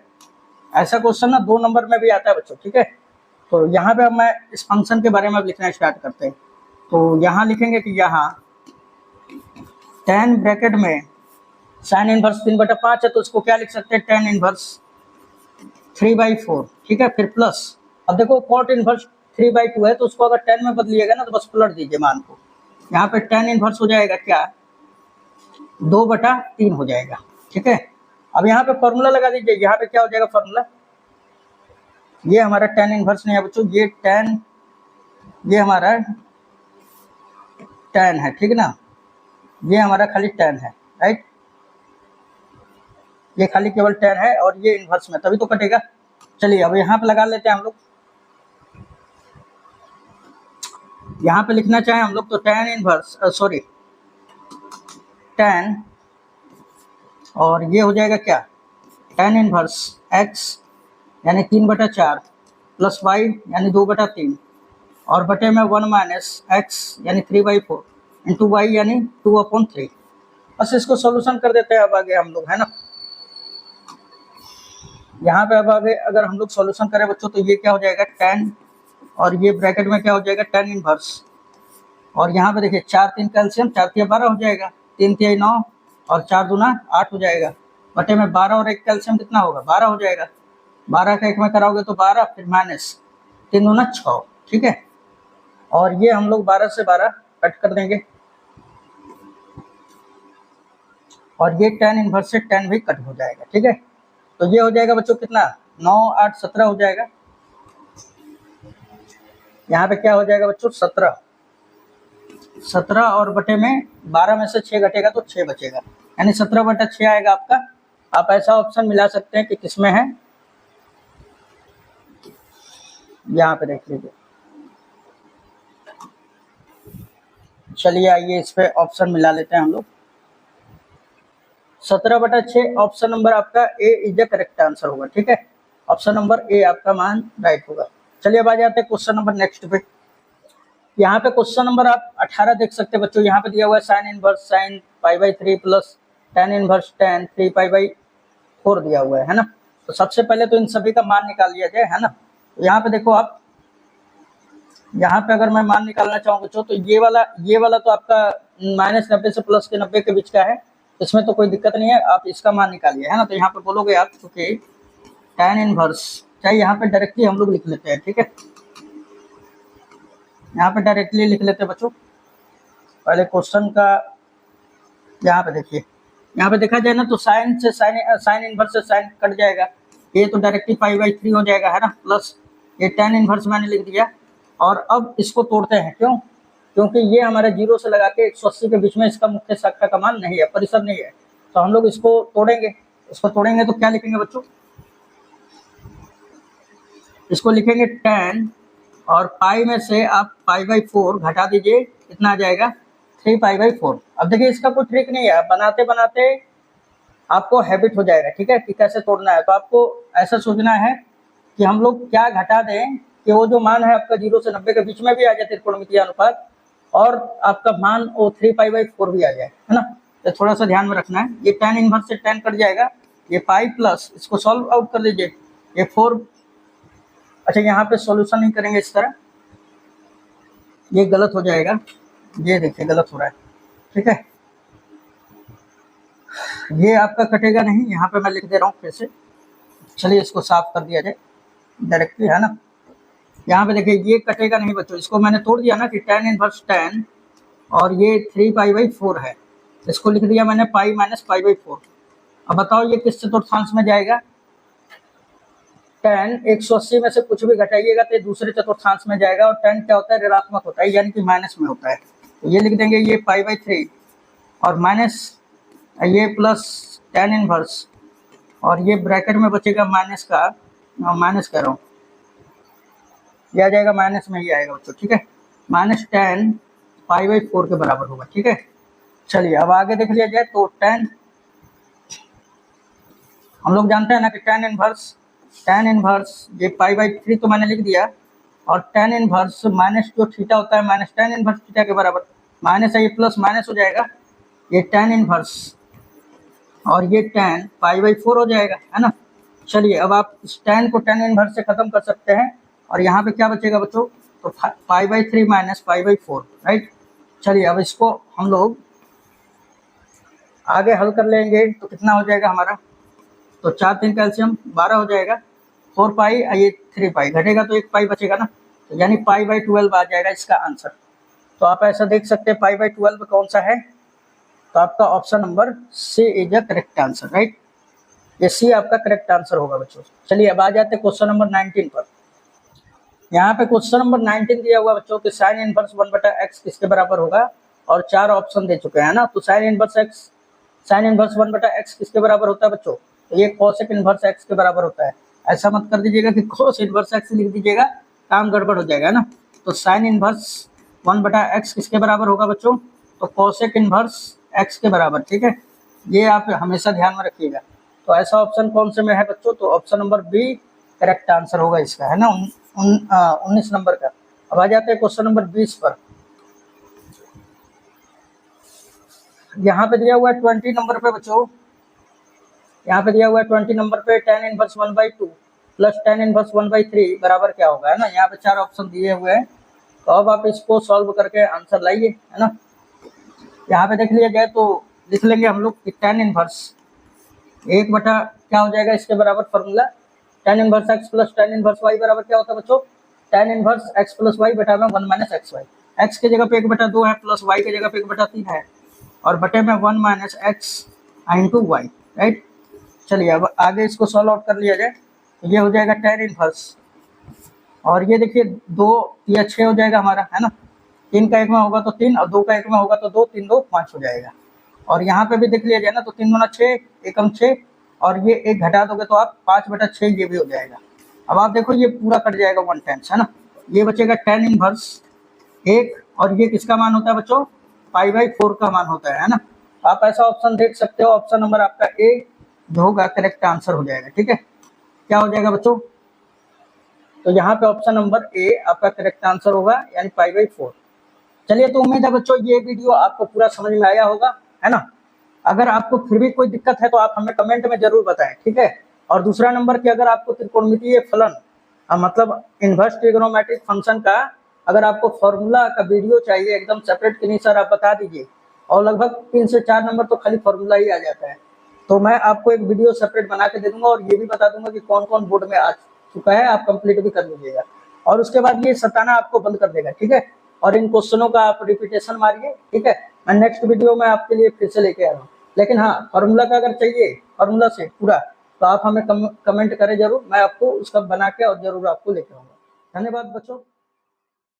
ऐसा क्वेश्चन ना 2 नंबर में भी आता है बच्चों। ठीक है, तो यहाँ पे अब मैं इस फंक्शन के बारे में अब लिखना स्टार्ट करते हैं। तो यहाँ लिखेंगे कि यहाँ tan ब्रैकेट में साइन इनवर्स 3/5 है, तो इसको क्या लिख सकते हैं tan इनवर्स 3/4। ठीक है, फिर प्लस, अब देखो कॉट इनवर्स 3/2 है, तो उसको अगर tan में बदलिएगा ना तो बस पलट दीजिए मान को। यहाँ पे tan इनवर्स हो जाएगा क्या 2/3 हो जाएगा। ठीक है, अब यहाँ पे फॉर्मूला लगा दीजिए। यहाँ पे क्या हो जाएगा फॉर्मूला, ये हमारा tan इनवर्स नहीं है बच्चों, ये हमारा tan है। ठीक है ना, ये हमारा खाली tan है, राइट, ये खाली केवल tan है और ये इनवर्स में, तभी तो कटेगा। चलिए अब यहाँ पे लगा लेते हैं हम लोग। यहाँ पे लिखना चाहें हम लोग तो tan और ये हो जाएगा क्या tan इनवर्स x यानी 3/4 प्लस y यानी 2/3 और बटे में 1 माइनस x यानी 3/4 इंटू y यानी 2/3। बस इसको सॉल्यूशन कर देते हैं अब आगे हम लोग, है ना। यहाँ पे अब आगे अगर हम लोग सॉल्यूशन करें बच्चों तो ये क्या हो जाएगा tan, और ये ब्रैकेट में क्या हो जाएगा tan इनवर्स, और यहाँ पे देखिए 4 3 कैल्शियम, 4 × 12 हो जाएगा, 3 × 9 और 4 दूना 8 हो जाएगा, बटे में 12 और 1 कैल्शियम कितना होगा 12 हो जाएगा। 12 का 1 में कराओगे तो 12, फिर माइनस 3 दूना 6। ठीक है, और ये हम लोग 12 से 12 कट कर देंगे, और ये tan इनवर्स से tan भी कट हो जाएगा। ठीक है, तो ये हो जाएगा बच्चों कितना 9 8 17 हो जाएगा। यहाँ पे क्या हो जाएगा बच्चों 17 और बटे में 12 में से 6 घटेगा तो 6 बचेगा, यानी 17/6 आएगा आपका। आप ऐसा ऑप्शन मिला सकते हैं कि किसमें है, यहाँ पे देख लीजिए। चलिए आइए इस पे ऑप्शन मिला लेते हैं हम लोग। 17/6 ऑप्शन नंबर आपका ए इज द करेक्ट आंसर होगा। ठीक है, ऑप्शन नंबर ए आपका मान राइट होगा। चलिए अब आ जाते हैं क्वेश्चन नंबर नेक्स्ट पे। यहाँ पे क्वेश्चन नंबर आप 18 देख सकते हैं बच्चों। यहाँ पे दिया हुआ है sine inverse sin π/3 plus tan inverse tan 3π/4 दिया हुआ है ना। तो सबसे पहले तो इन सभी का मान निकाल लिया जाए, है ना। तो यहाँ पे देखो आप, यहाँ पे अगर मैं मान निकालना चाहूँ बच्चों तो ये वाला तो आपका -90 से +90 के बीच का है, इसमें तो कोई दिक्कत नहीं है, आप इसका मान निकालिए, है ना। तो यहाँ पे बोलोगे आप क्योंकि tan इनवर्स, चाहे यहाँ पे डायरेक्टली हम लोग लिख लेते हैं। ठीक है, यहाँ पे डायरेक्टली लिख लेते हैं बच्चों। पहले क्वेश्चन का यहाँ पे देखिए, यहाँ पे देखा जाए ना तो साइन इनवर्स से साइन कट जाएगा, ये तो डायरेक्टली π/3 हो जाएगा, है ना, प्लस ये tan इनवर्स मैंने लिख दिया। और अब इसको तोड़ते हैं, क्यों, क्योंकि ये हमारे 0 से लगा के 180 के बीच में इसका मुख्य शाखा का मान नहीं है, परिसर नहीं है, तो हम लोग इसको तोड़ेंगे। इसको तोड़ेंगे तो क्या लिखेंगे बच्चों, इसको लिखेंगे tan और पाई में से आप π/4 घटा दीजिए, कितना आ जाएगा 3π/4। अब देखिए इसका कोई ट्रिक नहीं है, बनाते बनाते आपको हैबिट हो जाएगा, ठीक है, कि कैसे तोड़ना है। तो आपको ऐसा सोचना है कि हम लोग क्या घटा दें कि वो जो मान है आपका 0 से 90 के बीच में भी आ जाए त्रिकोणमितीय अनुपात, और आपका मान वो 3π/4 भी आ जाए, है ना। तो थोड़ा सा ध्यान में रखना है। ये tan इनवर्स से tan कट जाएगा, ये पाई प्लस इसको सॉल्व आउट कर लीजिए, ये 4। अच्छा यहाँ पे सॉल्यूशन नहीं करेंगे इस तरह, ये गलत हो जाएगा, ये देखिए गलत हो रहा है, ठीक है। ये आपका कटेगा नहीं, यहाँ पे मैं लिख दे रहा हूँ फिर से। चलिए इसको साफ कर दिया जाए डायरेक्टली, है ना। यहाँ पे देखिए ये कटेगा नहीं बच्चों, इसको मैंने तोड़ दिया ना कि tan इनवर्स tan, और ये 3π/4 है, इसको लिख दिया मैंने पाई माइनस π/4। अब बताओ ये किस चतुर्थांश में जाएगा। tan 180 में से कुछ भी घटाइएगा तो दूसरे चतुर्थांश में जाएगा, और tan क्या होता है, ऋणात्मक होता है, यानी कि माइनस में होता है। तो ये लिख देंगे ये π/3 और माइनस ये प्लस tan इनवर्स, और ये ब्रैकेट में बचेगा माइनस का, माइनस कह रहा हूँ, यह आ जाएगा माइनस में ही आएगा बच्चों, ठीक है। माइनस tan π/4 के बराबर होगा, ठीक है। चलिए अब आगे देख लिया जाए। तो tan हम लोग जानते हैं ना कि tan इनवर्स ये π/3 तो मैंने लिख दिया, और tan इनवर्स माइनस जो थीटा होता है माइनस tan इनवर्स थीटा के बराबर, माइनस है ये प्लस माइनस हो जाएगा, ये tan इनवर्स और ये tan π/4 हो जाएगा, है ना। चलिए अब आप इस tan को tan इनवर्स से खत्म कर सकते हैं, और यहाँ पे क्या बचेगा बच्चों, तो π/3 माइनस π/4, राइट। चलिए अब इसको हम लोग आगे हल कर लेंगे, तो कितना हो जाएगा हमारा, तो 4 3 कैल्शियम 12 हो जाएगा, 4π ये 3π घटेगा तो 1π बचेगा ना, तो यानी π/12 आ जाएगा इसका आंसर। तो आप ऐसा देख सकते हैं π/12 कौन सा है, तो आपका option number C is the correct answer, right. ये सी आपका करेक्ट आंसर होगा बच्चों। चलिए अब आ जाते हैं क्वेश्चन नंबर 19 पर। यहाँ पे क्वेश्चन नंबर 19 दिया हुआ बच्चों कि साइन इनवर्स 1/x किसके बराबर होगा, और 4 ऑप्शन दे चुके हैं ना। तो साइन इनवर्स 1/x किसके बराबर होता है बच्चों, तो ये कोसेक इनवर्स x के बराबर होता है। ऐसा मत कर दीजिएगा कि कोस इनवर्स x लिख दीजिएगा, काम गड़बड़ हो जाएगा ना। तो साइन इनवर्स 1/x किसके बराबर होगा बच्चों, तो कोसेक इनवर्स x के बराबर, ठीक है। ये आप हमेशा ध्यान में रखिएगा। तो ऐसा ऑप्शन कौन से में है बच्चों, तो option number B correct answer होगा इसका, है ना, 19 नंबर का। अब आ जाते हैं क्वेश्चन नंबर 20 पर। यहाँ पे दिया हुआ है 20 नंबर पे बच्चों, यहाँ पे दिया हुआ है 20 नंबर पे tan inverse 1/2 plus tan inverse 1/3 बराबर क्या होगा, है ना। यहाँ पे 4 ऑप्शन दिए हुए हैं, तो अब आप इसको सॉल्व करके आंसर लाइए, है ना। यहाँ पे देख लिया जाए तो लिख लेंगे हम लोग कि tan इनवर्स 1 क्या हो जाएगा इसके बराबर formula, tan inverse x plus tan inverse y बराबर क्या होता है बच्चों, tan inverse x plus y बटा में 1 माइनस एक्स वाई। एक्स की जगह पे 1/2 है, प्लस y की जगह पे 1/3 है, और बटे में 1 minus x into y, right. चलिए अब आगे इसको सॉल्व आउट कर लिया जाए। तो ये हो जाएगा tan इनवर्स, और ये देखिए 2 या 6 हो जाएगा हमारा, है ना। 3 का 1 में होगा तो 3, और 2 का 1 में होगा तो 2, 3 2 5 हो जाएगा। और यहाँ पे भी देख लिया जाए ना, तो 3 दूना 6, 1 6, और ये 1 घटा दोगे तो आप 5/6 ये भी हो जाएगा। अब आप देखो ये पूरा कट जाएगा 1 टाइम्स, है ना। ये बचेगा tan इनवर्स 1, और ये किसका मान होता है बच्चों, π/4 का मान होता है ना। आप ऐसा ऑप्शन देख सकते हो, ऑप्शन नंबर आपका ए जो होगा करेक्ट आंसर हो जाएगा, ठीक है। क्या हो जाएगा बच्चों, तो यहाँ पे ऑप्शन नंबर ए आपका करेक्ट आंसर होगा, यानी π/4। चलिए तो उम्मीद है बच्चों ये वीडियो आपको पूरा समझ में आया होगा, है ना। अगर आपको फिर भी कोई दिक्कत है तो आप हमें कमेंट में जरूर बताएं, ठीक है। और दूसरा नंबर कि अगर आपको त्रिकोणमितीय फलन मतलब इनवर्स ट्रिग्नोमेट्रिक फंक्शन का अगर आपको फॉर्मूला का वीडियो चाहिए एकदम सेपरेट कि नहीं सर आप बता दीजिए, और लगभग 3 से 4 नंबर तो खाली फॉर्मूला ही आ जाता है, तो मैं आपको एक वीडियो सेपरेट बना के दे दूंगा, और ये भी बता दूंगा कि कौन कौन बोर्ड में आ चुका है, आप कंप्लीट भी कर लीजिएगा। और उसके बाद ये सताना आपको बंद कर देगा, ठीक है। और इन क्वेश्चनों का आप रिपीटेशन मारिए, ठीक है। मैं नेक्स्ट वीडियो में आपके लिए फिर से लेके आ रहा हूँ। लेकिन हाँ, फॉर्मूला का अगर चाहिए फॉर्मूला से पूरा, तो आप हमें कमेंट करें जरूर, मैं आपको उसका बना के और जरूर आपको लेके आऊँगा। धन्यवाद बच्चों।